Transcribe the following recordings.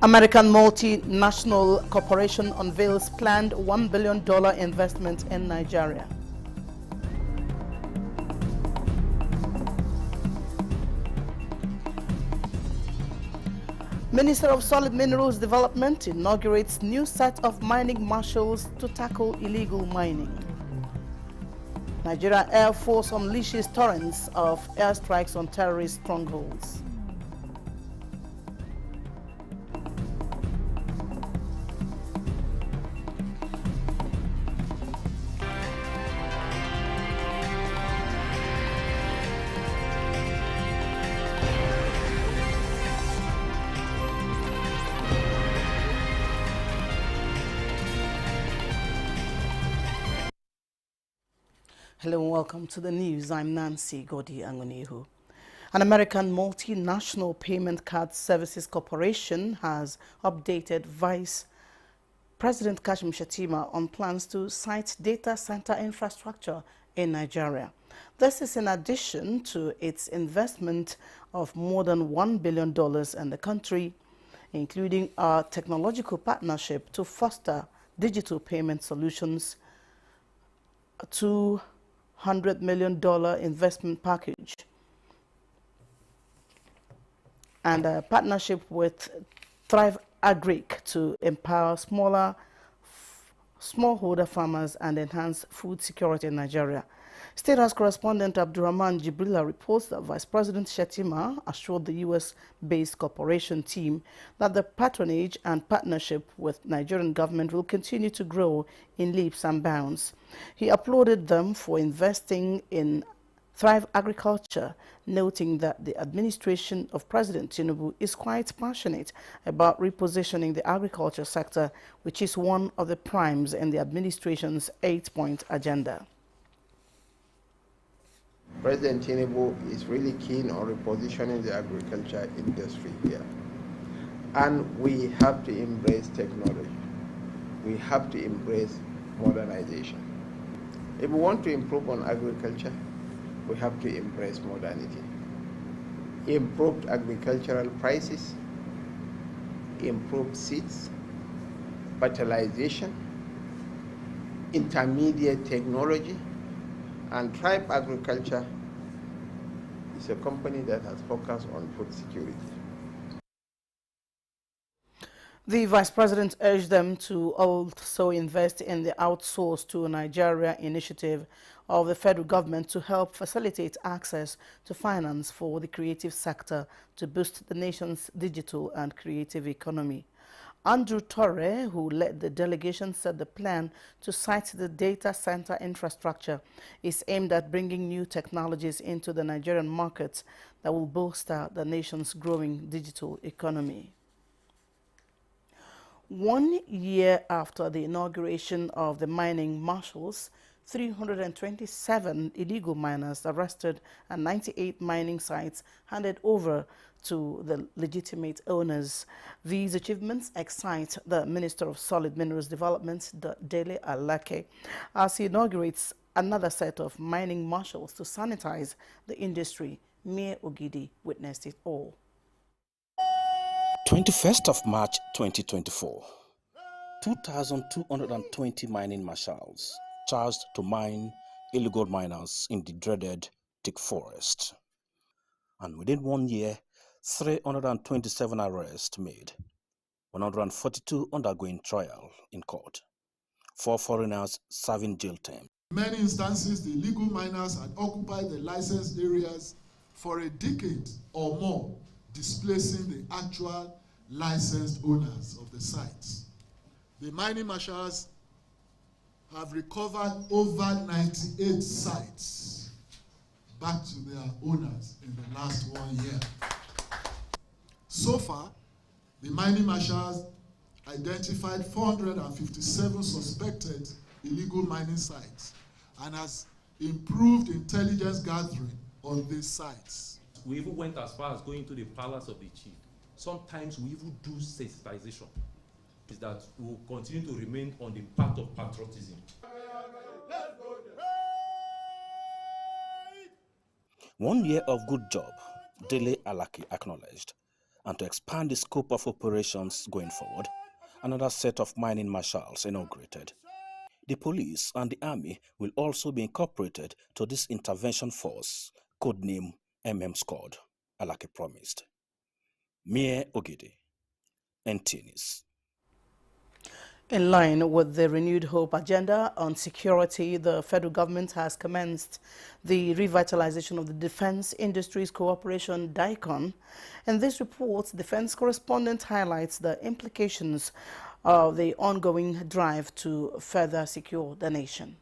American multinational corporation unveils planned $1 billion investment in Nigeria. Minister of Solid Minerals Development inaugurates new set of mining marshals to tackle illegal mining. Nigeria Air Force unleashes torrents of airstrikes on terrorist strongholds. Hello and welcome to the news. I'm Nancy Godi Angonihu. An American multinational payment card services corporation has updated Vice President Kashim Shettima on plans to site data center infrastructure in Nigeria. This is in addition to its investment of more than $1 billion in the country, including a technological partnership to foster digital payment solutions, $200 million investment package, and a partnership with Thrive Agric to empower smallholder farmers and enhance food security in Nigeria. State House correspondent Abdurrahman Jibrila reports that Vice President Shettima assured the U.S.-based corporation team that the patronage and partnership with Nigerian government will continue to grow in leaps and bounds. He applauded them for investing in Thrive Agriculture, noting that the administration of President Tinubu is quite passionate about repositioning the agriculture sector, which is one of the primes in the administration's 8-point agenda. President Tinubu is really keen on repositioning the agriculture industry here. And we have to embrace technology. We have to embrace modernization. If we want to improve on agriculture, we have to embrace modernity. Improved agricultural prices, improved seeds, fertilization, intermediate technology, and Tribe Agriculture is a company that has focused on food security. The Vice President urged them to also invest in the Outsource to Nigeria initiative of the federal government to help facilitate access to finance for the creative sector to boost the nation's digital and creative economy. Andrew Torre, who led the delegation, said the plan to site the data center infrastructure is aimed at bringing new technologies into the Nigerian market that will bolster the nation's growing digital economy. 1 year after the inauguration of the mining marshals, 327 illegal miners arrested and 98 mining sites handed over to the legitimate owners. These achievements excite the Minister of Solid Minerals Development, Dele Alake, as he inaugurates another set of mining marshals to sanitize the industry. Mayor Ogidi witnessed it all. 21st of March 2024, 2,220 mining marshals charged to mine illegal miners in the dreaded thick forest. And within 1 year, 327 arrests made, 142 undergoing trial in court, 4 foreigners serving jail term. In many instances, the illegal miners had occupied the licensed areas for a decade or more, displacing the actual licensed owners of the sites. The mining marshals have recovered over 98 sites back to their owners in the last 1 year. So far, the mining marshals identified 457 suspected illegal mining sites and has improved intelligence gathering on these sites. We even went as far as going to the palace of the chief. Sometimes we even do sensitization. Is that we will continue to remain on the path of patriotism. 1 year of good job, Dele Alaki acknowledged, And to expand the scope of operations going forward, another set of mining marshals inaugurated. The police and the army will also be incorporated to this intervention force, codename Squad, Alake promised. Mie Ogede, NT. In line with the renewed hope agenda on security, the federal government has commenced the revitalization of the Defense Industries Cooperation DICON. In this report, defense correspondent highlights the implications of the ongoing drive to further secure the nation.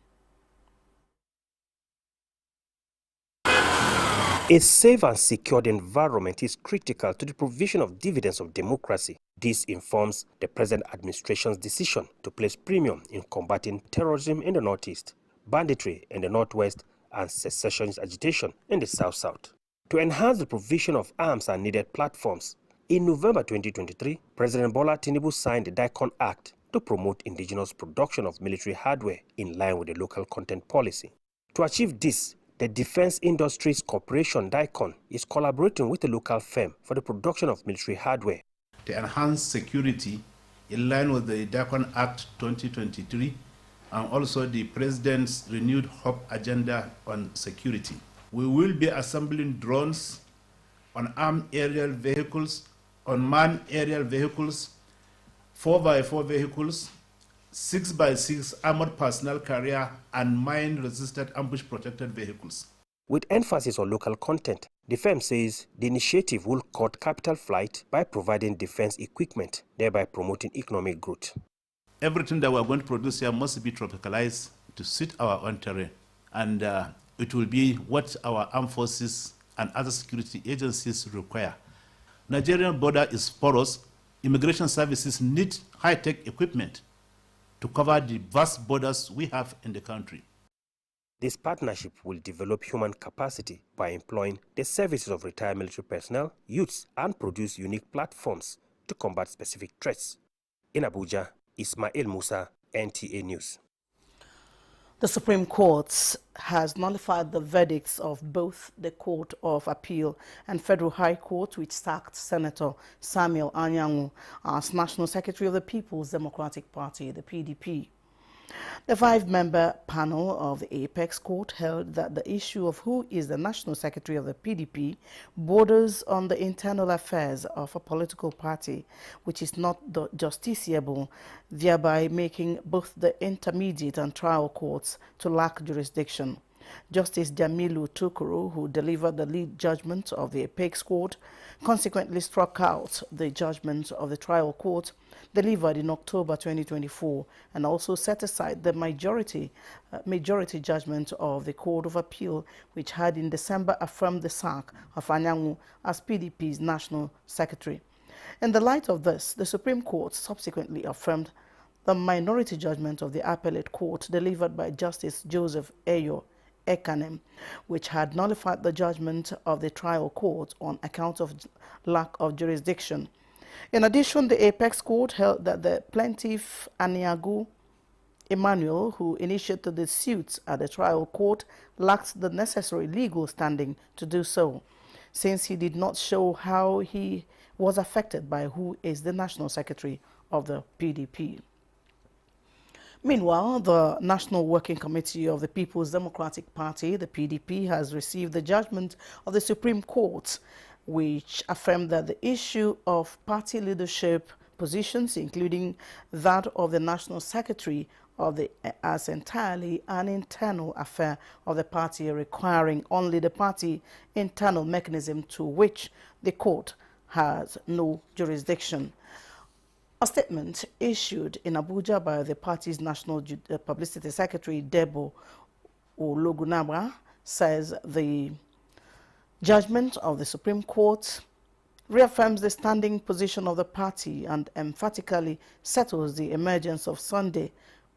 A safe and secured environment is critical to the provision of dividends of democracy. This informs the present administration's decision to place premium in combating terrorism in the northeast, banditry in the northwest, and secessionist agitation in the south-south. To enhance the provision of arms and needed platforms, in November 2023, President Bola Tinubu signed the DICON Act to promote indigenous production of military hardware in line with the local content policy. To achieve this, the Defense Industries Corporation DICON is collaborating with a local firm for the production of military hardware. To enhance security in line with the DICON Act 2023 and also the President's renewed hope agenda on security. We will be assembling drones, unarmed aerial vehicles, unmanned aerial vehicles, 4x4 vehicles, 6x6 armored personnel carrier, and mine-resistant ambush-protected vehicles. With emphasis on local content, the firm says the initiative will cut capital flight by providing defense equipment, thereby promoting economic growth. Everything that we're going to produce here must be tropicalized to suit our own terrain, and it will be what our armed forces and other security agencies require. Nigerian border is porous. Immigration services need high-tech equipment to cover the vast borders we have in the country. This partnership will develop human capacity by employing the services of retired military personnel, youths, and produce unique platforms to combat specific threats. In Abuja, Ismail Musa, NTA News. The Supreme Court has nullified the verdicts of both the Court of Appeal and Federal High Court, which sacked Senator Samuel Anyanwu as National Secretary of the People's Democratic Party, the PDP. The five-member panel of the Apex Court held that the issue of who is the National Secretary of the PDP borders on the internal affairs of a political party, which is not justiciable, thereby making both the intermediate and trial courts to lack jurisdiction. Justice Jamilu Tukuru, who delivered the lead judgment of the Apex Court, consequently struck out the judgment of the trial court delivered in October 2024 and also set aside the majority judgment of the Court of Appeal, which had in December affirmed the sack of Anyanwu as PDP's National Secretary. In the light of this, the Supreme Court subsequently affirmed the minority judgment of the Appellate Court delivered by Justice Joseph Ayo Ekanem, which had nullified the judgment of the trial court on account of lack of jurisdiction. In addition, the Apex Court held that the plaintiff Aniagu Emmanuel, who initiated the suits at the trial court, lacked the necessary legal standing to do so, since he did not show how he was affected by who is the National Secretary of the PDP. Meanwhile, the National Working Committee of the People's Democratic Party, the PDP, has received the judgment of the Supreme Court, which affirmed that the issue of party leadership positions, including that of the National Secretary as entirely an internal affair of the party, requiring only the party internal mechanism to which the court has no jurisdiction. A statement issued in Abuja by the party's National Publicity Secretary, Debo Ologunagba, says the judgment of the Supreme Court reaffirms the standing position of the party and emphatically settles the emergence of Sunday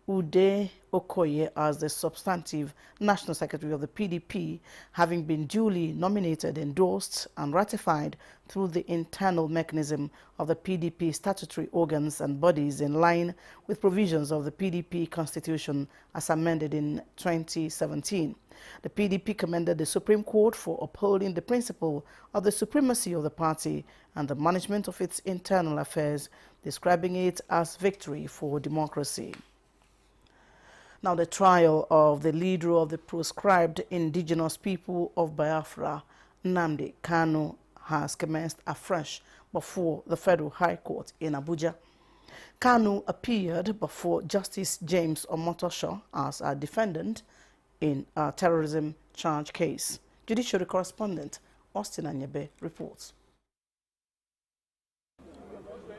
Ude Okoye as the substantive National Secretary of the PDP, having been duly nominated, endorsed and ratified through the internal mechanism of the PDP statutory organs and bodies in line with provisions of the PDP Constitution as amended in 2017. The PDP commended the Supreme Court for upholding the principle of the supremacy of the party and the management of its internal affairs, describing it as victory for democracy. Now, the trial of the leader of the proscribed indigenous people of Biafra, Nnamdi Kanu, has commenced afresh before the Federal High Court in Abuja. Kanu appeared before Justice James Omotosho as a defendant in a terrorism charge case. Judiciary correspondent Austin Anyebe reports.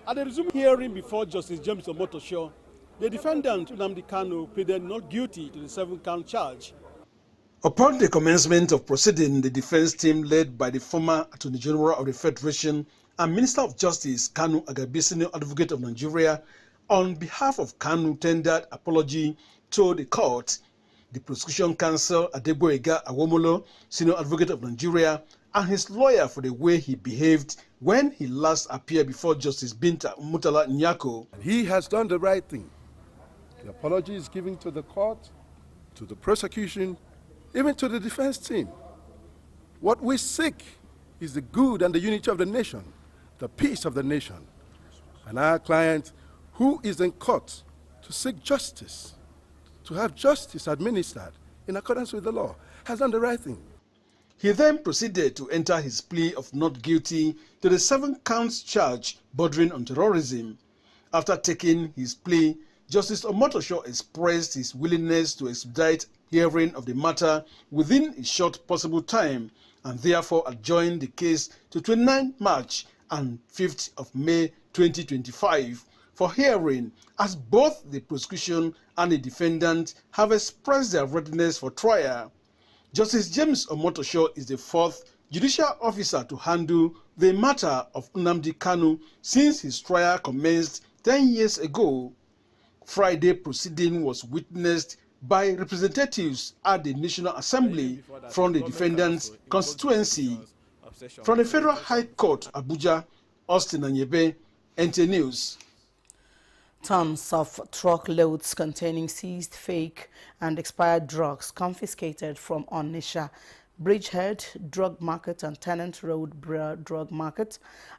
At the resumed hearing before Justice James Omotosho, the defendant, Nnamdi Kanu, pleaded not guilty to the 7-count charge. Upon the commencement of proceeding, the defense team led by the former Attorney General of the Federation and Minister of Justice, Kanu Agabi, Senior Advocate of Nigeria, on behalf of Kanu, tendered apology to the court. The prosecution counsel, Adegboyega Awomolo, Senior Advocate of Nigeria, and his lawyer for the way he behaved when he last appeared before Justice Binta Mutala Nyako. He has done the right thing. The apology is given to the court, to the prosecution, even to the defense team. What we seek is the good and the unity of the nation, the peace of the nation. And our client, who is in court to seek justice, to have justice administered in accordance with the law, has done the right thing. He then proceeded to enter his plea of not guilty to the 7-count charge bordering on terrorism. After taking his plea, Justice Omotosho expressed his willingness to expedite hearing of the matter within a short possible time and therefore adjourned the case to 29 March and 5th of May 2025 for hearing, as both the prosecution and the defendant have expressed their readiness for trial. Justice James Omotosho is the 4th judicial officer to handle the matter of Nnamdi Kanu since his trial commenced 10 years ago. Friday proceeding was witnessed by representatives at the National Assembly from the defendant's constituency. From the Federal High Court, Abuja, Austin Anyebe, NT News. Tons of truckloads containing seized fake and expired drugs confiscated from Onitsha Bridgehead Drug Market and Tenant Road Drug Market,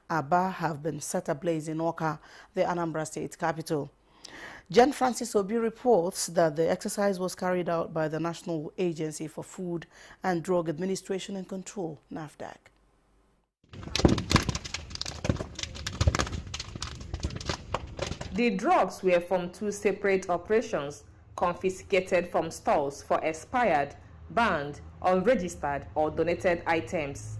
Aba, have been set ablaze in Awka, the Anambra State capital. Jen Francis Obi reports that the exercise was carried out by the National Agency for Food and Drug Administration and Control, NAFDAC. The drugs were from 2 separate operations, confiscated from stores for expired, banned, unregistered or donated items.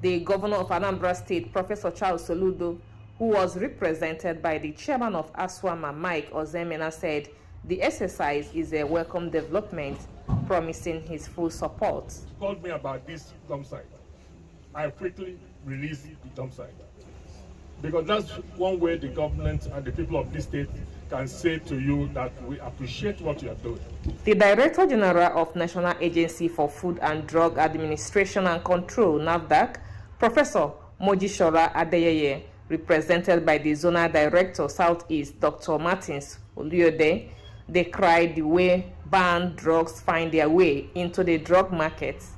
The governor of Anambra State, Professor Charles Soludo, who was represented by the chairman of ASWAMA, Mike Ozemena, said the exercise is a welcome development, promising his full support. He called me about this dump site. I quickly released the dump site, because that's one way the government and the people of this state can say to you that we appreciate what you are doing. The Director General of National Agency for Food and Drug Administration and Control, NAFDAC, Professor Mojishola Adeyeye, represented by the Zonal Director Southeast, Dr. Martins Oluyode, decried the way banned drugs find their way into the drug markets.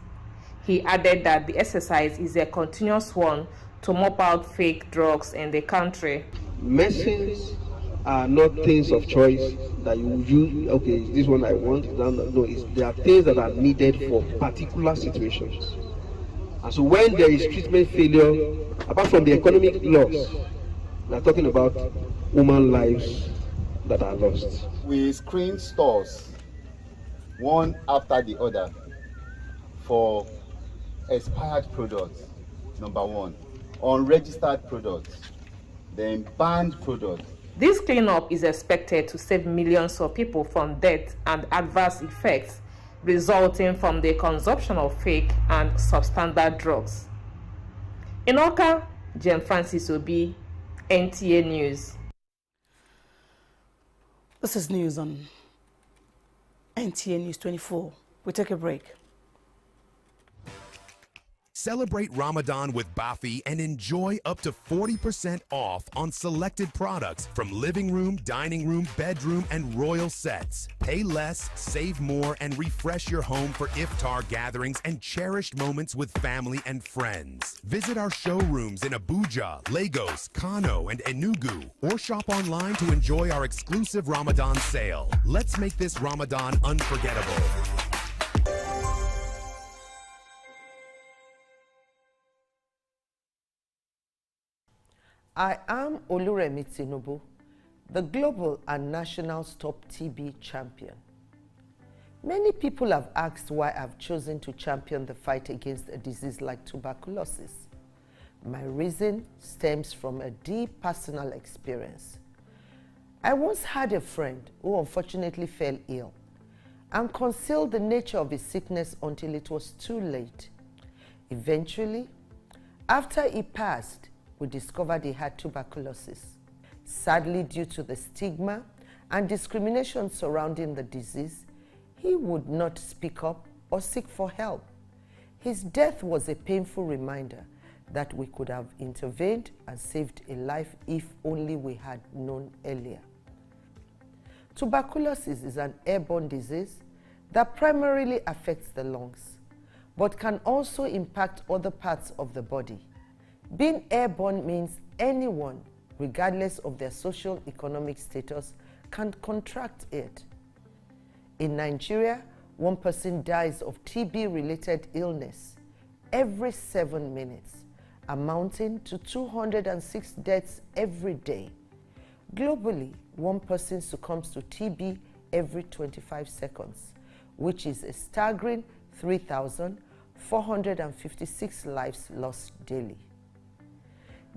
He added that the exercise is a continuous one to mop out fake drugs in the country. Medicines are not things of choice that you use, okay, this one I want, no, they are things that are needed for particular situations. And so when there is treatment failure, apart from the economic loss, we are talking about human lives that are lost. We screen stores one after the other for expired products, number 1, unregistered products, then banned products. This cleanup is expected to save millions of people from death and adverse effects resulting from the consumption of fake and substandard drugs. In Awka, Jen Francis Obi, NTA News. This is news on NTA News 24. We take a break. Celebrate Ramadan with Bafi and enjoy up to 40% off on selected products from living room, dining room, bedroom, and royal sets. Pay less, save more, and refresh your home for iftar gatherings and cherished moments with family and friends. Visit our showrooms in Abuja, Lagos, Kano, and Enugu, or shop online to enjoy our exclusive Ramadan sale. Let's make this Ramadan unforgettable. I am Oluremi Tinubu, the global and national Stop TB champion. Many people have asked why I've chosen to champion the fight against a disease like tuberculosis. My reason stems from a deep personal experience. I once had a friend who unfortunately fell ill and concealed the nature of his sickness until it was too late. Eventually, after he passed, we discovered he had tuberculosis. Sadly, due to the stigma and discrimination surrounding the disease, he would not speak up or seek for help. His death was a painful reminder that we could have intervened and saved a life if only we had known earlier. Tuberculosis is an airborne disease that primarily affects the lungs, but can also impact other parts of the body. Being airborne means anyone, regardless of their socio-economic status, can contract it. In Nigeria, one person dies of TB-related illness every 7 minutes, amounting to 206 deaths every day. Globally, one person succumbs to TB every 25 seconds, which is a staggering 3,456 lives lost daily.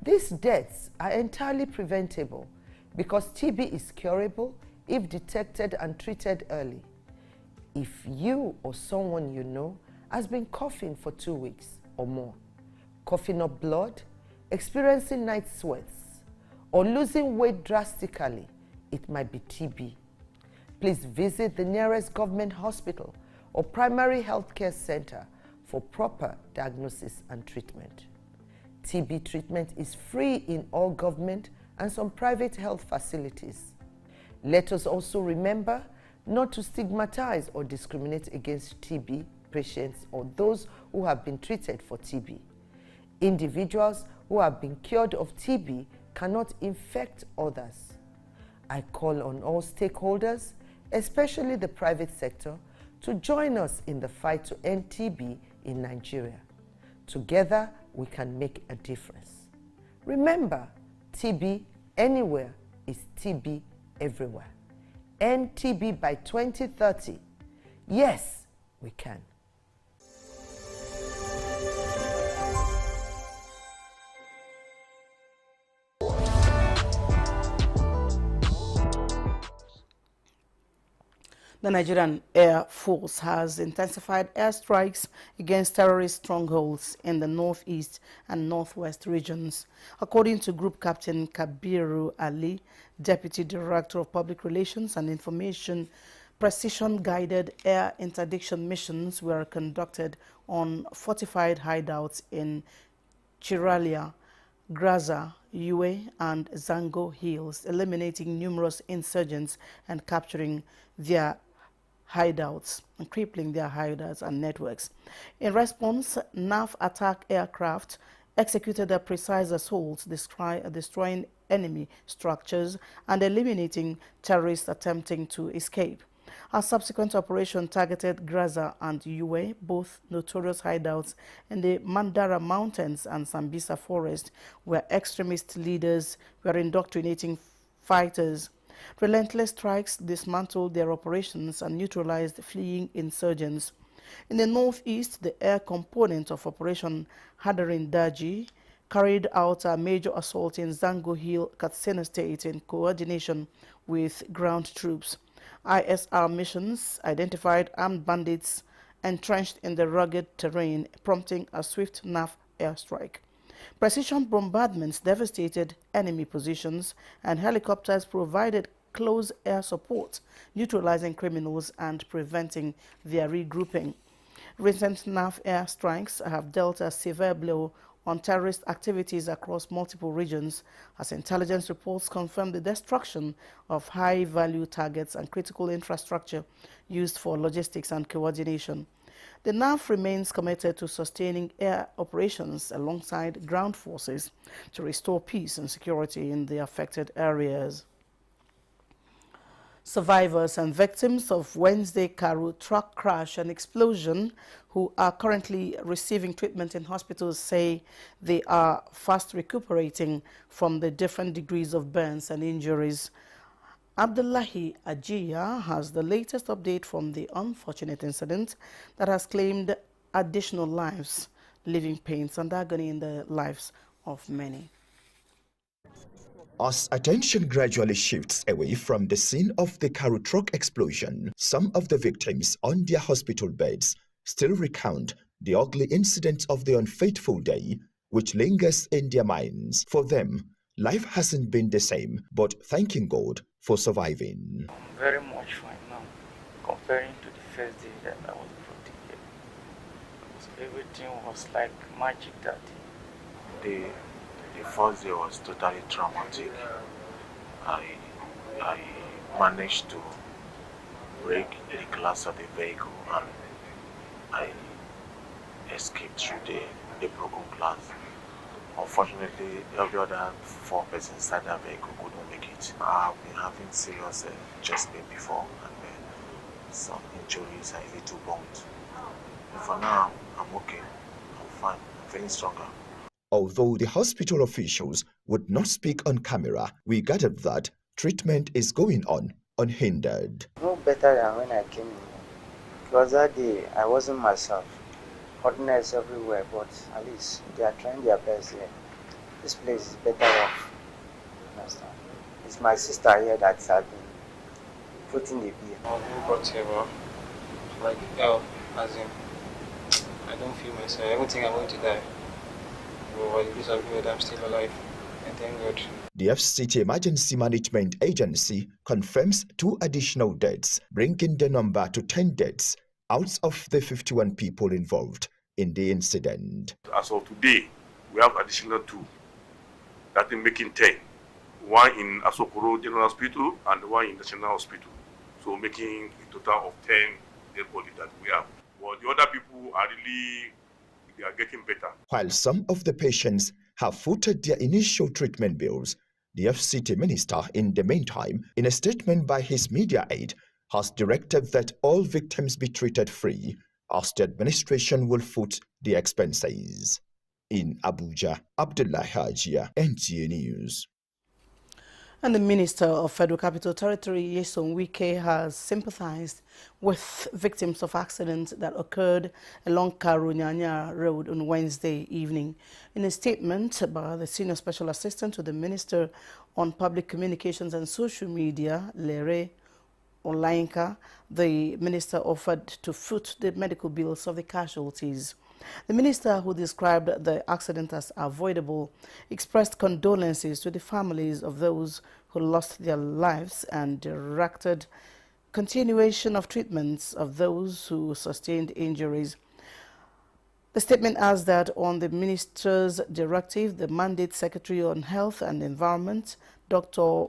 These deaths are entirely preventable because TB is curable if detected and treated early. If you or someone you know has been coughing for 2 weeks or more, coughing up blood, experiencing night sweats, or losing weight drastically, it might be TB. Please visit the nearest government hospital or primary health care center for proper diagnosis and treatment. TB treatment is free in all government and some private health facilities. Let us also remember not to stigmatize or discriminate against TB patients or those who have been treated for TB. Individuals who have been cured of TB cannot infect others. I call on all stakeholders, especially the private sector, to join us in the fight to end TB in Nigeria. Together, we can make a difference. Remember, TB anywhere is TB everywhere. End TB by 2030. Yes, we can. The Nigerian Air Force has intensified airstrikes against terrorist strongholds in the northeast and northwest regions. According to Group Captain Kabiru Ali, Deputy Director of Public Relations and Information, precision-guided air interdiction missions were conducted on fortified hideouts in Chiralia, Graza, Yue, and Zango Hills, eliminating numerous insurgents and capturing their hideouts and crippling their hideouts and networks. In response, NAF attack aircraft executed a precise assault, destroying enemy structures and eliminating terrorists attempting to escape. A subsequent operation targeted Graza and Yue, both notorious hideouts in the Mandara Mountains and Sambisa Forest, where extremist leaders were indoctrinating fighters. Relentless strikes dismantled their operations and neutralized fleeing insurgents. In the northeast, the air component of Operation Hadarin Daji carried out a major assault in Zango Hill, Katsina State, in coordination with ground troops. ISR missions identified armed bandits entrenched in the rugged terrain, prompting a swift NAF airstrike. Precision bombardments devastated enemy positions, and helicopters provided close air support, neutralizing criminals and preventing their regrouping. Recent NAF air strikes have dealt a severe blow on terrorist activities across multiple regions, as intelligence reports confirm the destruction of high-value targets and critical infrastructure used for logistics and coordination. The NAF remains committed to sustaining air operations alongside ground forces to restore peace and security in the affected areas. Survivors and victims of Wednesday Karu truck crash and explosion who are currently receiving treatment in hospitals say they are fast recuperating from the different degrees of burns and injuries. Abdullahi Ajiya has the latest update from the unfortunate incident that has claimed additional lives, leaving pains and agony in the lives of many. As attention gradually shifts away from the scene of the Karu truck explosion, some of the victims on their hospital beds still recount the ugly incident of the unfaithful day, which lingers in their minds. For them, life hasn't been the same, but thanking God for surviving. Very much fine now, comparing to the first day that I was brought here. Everything was like magic that day. The first day was totally traumatic. I managed to break the glass of the vehicle and I escaped through the broken glass. Unfortunately, every other 4 persons inside that vehicle couldn't make it. I've been having serious chest pain before and some injuries and a little burns. But for now, I'm okay. I'm fine. I'm feeling stronger. Although the hospital officials would not speak on camera, we gathered that treatment is going on unhindered. No better than when I came in. Because that day I wasn't myself. Hotness everywhere, but at least they are trying their best here. This place is better off. Understand? It's my sister here that has been putting the beer. I'll go back here, bro. Like, as in, I don't feel myself. I don't think I'm going to die. By the grace of God, I'm still alive, and thank God. The FCT Emergency Management Agency confirms 2 additional deaths, bringing the number to 10 deaths out of the 51 people involved in the incident. As of today, we have additional 2, that is making 10. 1 in Asokoro General Hospital and 1 in National Hospital. So making a total of 10 dead bodies that we have. But the other people are really, they are getting better. While some of the patients have footed their initial treatment bills, the FCT minister, in the meantime, in a statement by his media aide, has directed that all victims be treated free, as the administration will foot the expenses. In Abuja, Abdullahi Hajia, NTA News. And the Minister of Federal Capital Territory, Nyesom Wike, has sympathized with victims of accidents that occurred along Karu-Nyanya Road on Wednesday evening. In a statement by the Senior Special Assistant to the Minister on Public Communications and Social Media, Lere Olainka, the minister offered to foot the medical bills of the casualties. The minister, who described the accident as avoidable, expressed condolences to the families of those who lost their lives and directed continuation of treatments of those who sustained injuries. The statement adds that on the minister's directive, the Mandate Secretary on Health and Environment, Dr.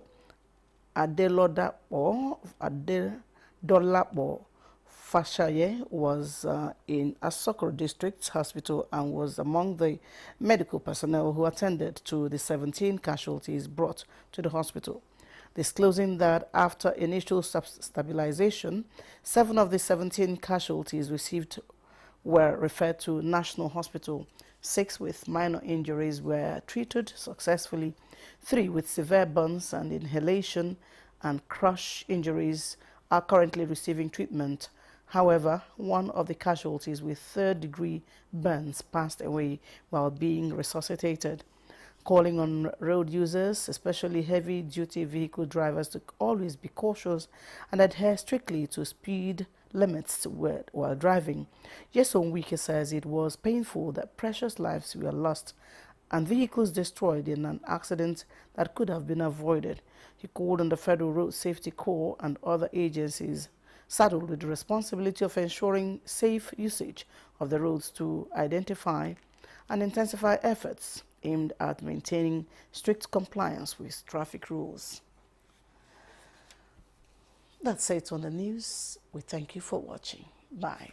Adelolapo Fashaye, was in Asokoro District Hospital and was among the medical personnel who attended to the 17 casualties brought to the hospital, disclosing that after initial stabilization, 7 of the 17 casualties were referred to National Hospital. 6 with minor injuries were treated successfully. 3 with severe burns and inhalation and crush injuries are currently receiving treatment. However, 1 of the casualties with 3rd-degree burns passed away while being resuscitated, calling on road users, especially heavy-duty vehicle drivers, to always be cautious and adhere strictly to speed limits while driving. Nyesom Wike says it was painful that precious lives were lost and vehicles destroyed in an accident that could have been avoided. He called on the Federal Road Safety Corps and other agencies saddled with the responsibility of ensuring safe usage of the roads to identify and intensify efforts aimed at maintaining strict compliance with traffic rules. That's it on the news. We thank you for watching. Bye.